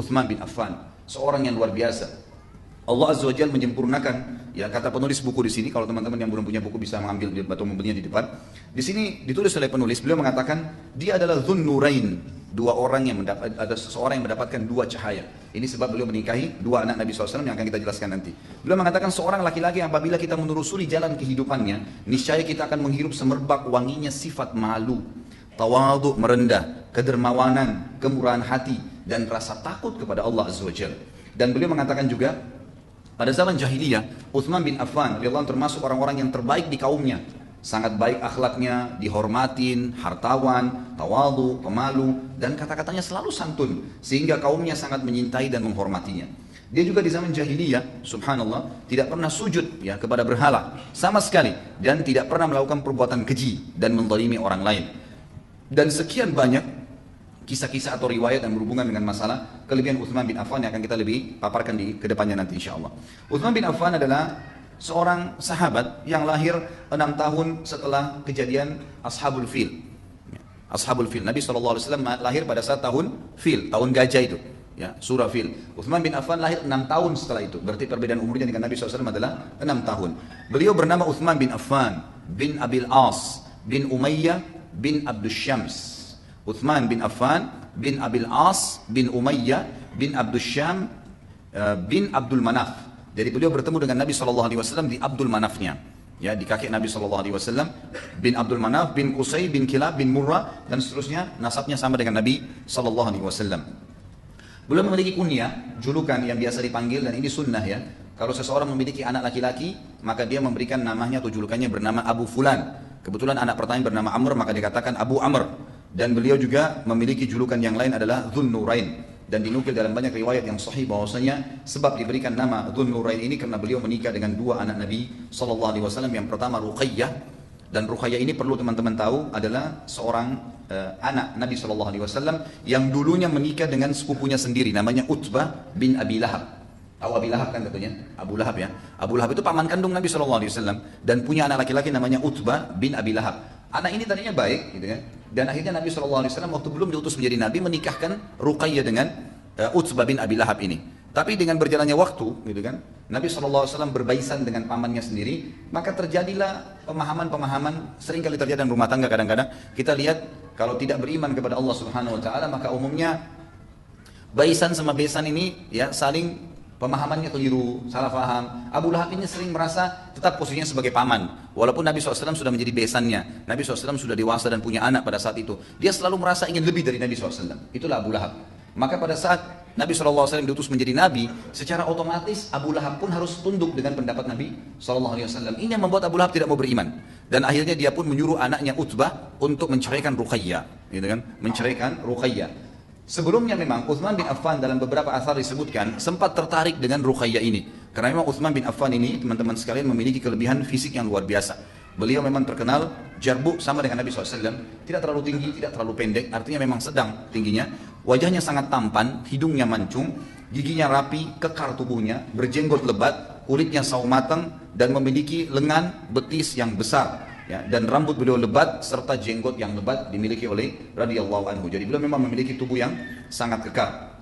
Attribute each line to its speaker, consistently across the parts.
Speaker 1: Uthman bin Affan, seorang yang luar biasa. Allah Azza wa Jalla menyempurnakan, ya kata penulis buku di sini, kalau teman-teman yang belum punya buku bisa mengambil atau membelinya di depan. Di sini ditulis oleh penulis, beliau mengatakan dia adalah Dzun Nurain, dua orang yang ada seseorang yang mendapatkan dua cahaya. Ini sebab beliau menikahi dua anak Nabi SAW yang akan kita jelaskan nanti. Beliau mengatakan seorang laki-laki yang apabila kita menelusuri jalan kehidupannya, niscaya kita akan menghirup semerbak wanginya sifat malu, tawadhu, merendah, kedermawanan, kemurahan hati, dan rasa takut kepada Allah Azza wa Jalla. Dan beliau mengatakan juga, pada zaman jahiliyah, Uthman bin Affan radhiyallahu anhu termasuk orang-orang yang terbaik di kaumnya. Sangat baik akhlaknya, dihormatin, hartawan, tawadhu, pemalu, dan kata-katanya selalu santun, sehingga kaumnya sangat menyintai dan menghormatinya. Dia juga di zaman jahiliyah, subhanallah, tidak pernah sujud ya kepada berhala sama sekali, dan tidak pernah melakukan perbuatan keji dan menzalimi orang lain. Dan sekian banyak kisah-kisah atau riwayat yang berhubungan dengan masalah kelebihan Uthman bin Affan yang akan kita lebih paparkan di kedepannya nanti insyaallah. Uthman bin Affan adalah seorang sahabat yang lahir 6 tahun setelah kejadian Ashabul Fil. Ashabul Fil, Nabi SAW lahir pada saat tahun Fil, tahun gajah itu, ya, surah Fil. Uthman bin Affan lahir 6 tahun setelah itu, berarti perbedaan umurnya dengan Nabi SAW adalah 6 tahun. Beliau bernama Uthman bin Affan bin Abil As bin Umayyah bin Abdus Syams. Uthman bin Affan bin Abil As bin Umayyah bin Abdus Syam bin Abdul Manaf. Jadi beliau bertemu dengan Nabi SAW di Abdul Manafnya, ya, di kakek Nabi SAW, bin Abdul Manaf bin Qusay bin Kilab bin Murrah, dan seterusnya nasabnya sama dengan Nabi SAW. Beliau memiliki kunyah, julukan yang biasa dipanggil, dan ini sunnah ya. Kalau seseorang memiliki anak laki-laki, maka dia memberikan namanya atau julukannya bernama Abu Fulan. Kebetulan anak pertama bernama Amr, maka dikatakan Abu Amr. Dan beliau juga memiliki julukan yang lain adalah Dzun Nurain. Dan dinukil dalam banyak riwayat yang sahih bahwasanya sebab diberikan nama Dzun Nurain ini karena beliau menikah dengan dua anak Nabi SAW. Yang pertama Ruqayyah, dan Ruqayyah ini perlu teman-teman tahu adalah seorang anak Nabi SAW yang dulunya menikah dengan sepupunya sendiri, namanya Utbah bin Abi Lahab. Tahu Abi Lahab kan katanya? Abu Lahab ya. Abu Lahab itu paman kandung Nabi SAW dan punya anak laki-laki namanya Utbah bin Abi Lahab. Anak ini tadinya baik gitu kan. Dan akhirnya Nabi SAW waktu belum diutus menjadi Nabi menikahkan Ruqayyah dengan Utbah bin Abi Lahab ini. Tapi dengan berjalannya waktu gitu kan, Nabi SAW berbaisan dengan pamannya sendiri, maka terjadilah pemahaman-pemahaman seringkali terjadi dalam rumah tangga. Kadang-kadang kita lihat kalau tidak beriman kepada Allah Subhanahu wa taala, maka umumnya baisan sama besan ini ya saling pemahamannya keliru, salah faham. Abu Lahab ini sering merasa tetap posisinya sebagai paman, walaupun Nabi SAW sudah menjadi besannya. Nabi SAW sudah dewasa dan punya anak pada saat itu. Dia selalu merasa ingin lebih dari Nabi SAW. Itulah Abu Lahab. Maka pada saat Nabi SAW diutus menjadi Nabi, secara otomatis Abu Lahab pun harus tunduk dengan pendapat Nabi SAW. Ini yang membuat Abu Lahab tidak mau beriman. Dan akhirnya dia pun menyuruh anaknya Utbah untuk menceraikan Ruqayyah, gitu kan? Menceraikan Ruqayyah. Sebelumnya memang Uthman bin Affan dalam beberapa asar disebutkan sempat tertarik dengan Ruqayyah ini. Karena memang Uthman bin Affan ini teman-teman sekalian memiliki kelebihan fisik yang luar biasa. Beliau memang terkenal jarbu sama dengan Nabi SAW. Tidak terlalu tinggi, tidak terlalu pendek, artinya memang sedang tingginya. Wajahnya sangat tampan, hidungnya mancung, giginya rapi, kekar tubuhnya, berjenggot lebat, kulitnya sawo matang, dan memiliki lengan betis yang besar. Ya, dan rambut beliau lebat serta jenggot yang lebat dimiliki oleh radhiyallahu anhu. Jadi beliau memang memiliki tubuh yang sangat kekar.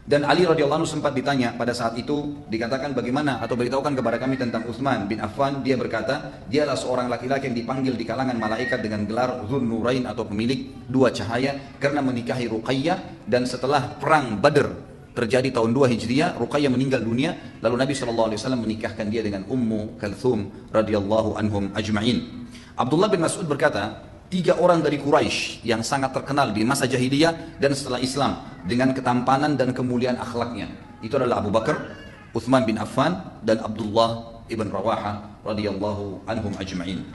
Speaker 1: Dan Ali radhiyallahu anhu sempat ditanya pada saat itu, dikatakan bagaimana atau beritahukan kepada kami tentang Uthman bin Affan. Dia berkata, dialah seorang laki-laki yang dipanggil di kalangan malaikat dengan gelar Dzun Nurain atau pemilik dua cahaya karena menikahi Ruqayyah. Dan setelah perang Badr terjadi tahun 2 Hijriah, Ruqayyah meninggal dunia, lalu Nabi SAW menikahkan dia dengan Ummu Kalthum radhiyallahu anhum ajma'in. Abdullah bin Mas'ud berkata, 3 orang dari Quraisy yang sangat terkenal di masa jahiliyah dan setelah Islam dengan ketampanan dan kemuliaan akhlaknya. Itu adalah Abu Bakar, Uthman bin Affan, dan Abdullah ibn Rawaha radhiyallahu anhum ajma'in.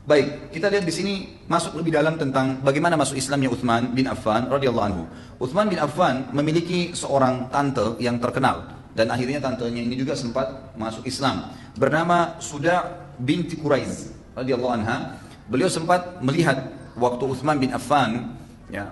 Speaker 1: Baik, kita lihat di sini masuk lebih dalam tentang bagaimana masuk Islamnya Uthman bin Affan radhiyallahu anhu. Uthman bin Affan memiliki seorang tante yang terkenal dan akhirnya tantenya ini juga sempat masuk Islam, bernama Suda binti Quraiz radhiyallahu anha. Beliau sempat melihat waktu Uthman bin Affan ya,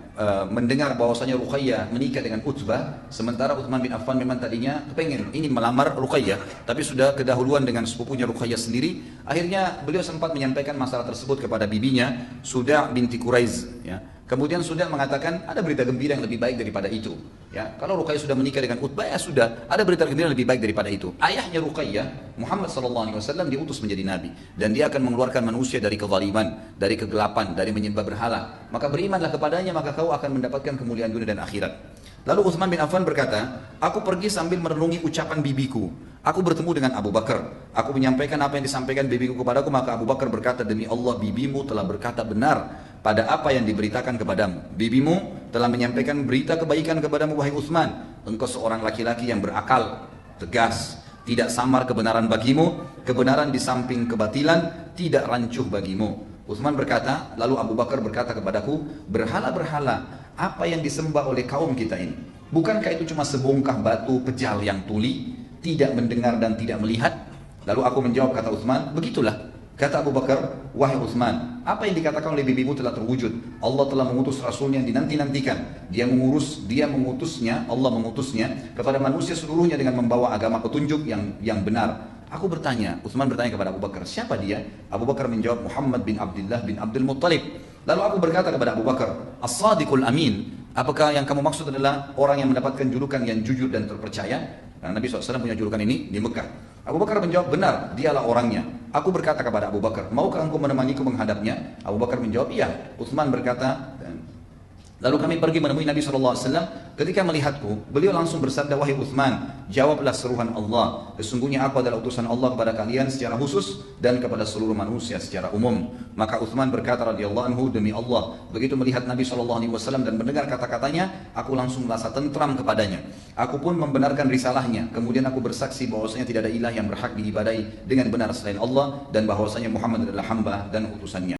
Speaker 1: mendengar bahwasanya Ruqayyah menikah dengan Utbah, sementara Uthman bin Affan memang tadinya kepengen ini melamar Ruqayyah, tapi sudah kedahuluan dengan sepupunya Ruqayyah sendiri. Akhirnya beliau sempat menyampaikan masalah tersebut kepada bibinya Suda binti Quraiz ya. Kemudian Sudal mengatakan ada berita gembira yang lebih baik daripada itu. Ya, kalau Ruqayyah sudah menikah dengan Utbah, ya sudah, ada berita gembira yang lebih baik daripada itu. Ayahnya Ruqayyah, Muhammad SAW, diutus menjadi nabi, dan dia akan mengeluarkan manusia dari kezaliman, dari kegelapan, dari menyembah berhala. Maka berimanlah kepadanya, maka kau akan mendapatkan kemuliaan dunia dan akhirat. Lalu Utsman bin Affan berkata, aku pergi sambil merenungi ucapan bibiku. Aku bertemu dengan Abu Bakar. Aku menyampaikan apa yang disampaikan bibiku kepadaku, maka Abu Bakar berkata, demi Allah, bibimu telah berkata benar pada apa yang diberitakan kepadamu. Bibimu telah menyampaikan berita kebaikan kepadamu, wahai Utsman. Engkau seorang laki-laki yang berakal, tegas, tidak samar kebenaran bagimu, kebenaran di samping kebatilan tidak rancuh bagimu. Utsman berkata, lalu Abu Bakar berkata kepadaku, berhala-berhala apa yang disembah oleh kaum kita ini, bukankah itu cuma sebongkah batu pejal yang tuli, tidak mendengar dan tidak melihat? Lalu aku menjawab, kata Utsman, begitulah. Kata Abu Bakar, wahai Utsman, apa yang dikatakan oleh bibimu telah terwujud. Allah telah mengutus Rasulnya yang dinanti-nantikan. Dia mengutusnya, Allah mengutusnya kepada manusia seluruhnya dengan membawa agama petunjuk yang benar. Aku bertanya, Utsman bertanya kepada Abu Bakar, siapa dia? Abu Bakar menjawab, Muhammad bin Abdullah bin Abdul Muttalib. Lalu aku berkata kepada Abu Bakar, As-Sadiqul Amin, apakah yang kamu maksud adalah orang yang mendapatkan julukan yang jujur dan terpercaya? Karena Nabi SAW punya julukan ini di Mekah. Abu Bakar menjawab, benar, dialah orangnya. Aku berkata kepada Abu Bakar, maukah engkau menemaniku menghadapnya? Abu Bakar menjawab, iya. Utsman berkata, lalu kami pergi menemui Nabi SAW. Ketika melihatku, beliau langsung bersabda, wahai Utsman, jawablah seruhan Allah. Sesungguhnya aku adalah utusan Allah kepada kalian secara khusus dan kepada seluruh manusia secara umum. Maka Utsman berkata radhiyallahu anhu, demi Allah, begitu melihat Nabi SAW dan mendengar kata-katanya, aku langsung merasa tentram kepadanya. Aku pun membenarkan risalahnya. Kemudian aku bersaksi bahwasanya tidak ada ilah yang berhak diibadai dengan benar selain Allah, dan bahwasanya Muhammad adalah hamba dan utusannya.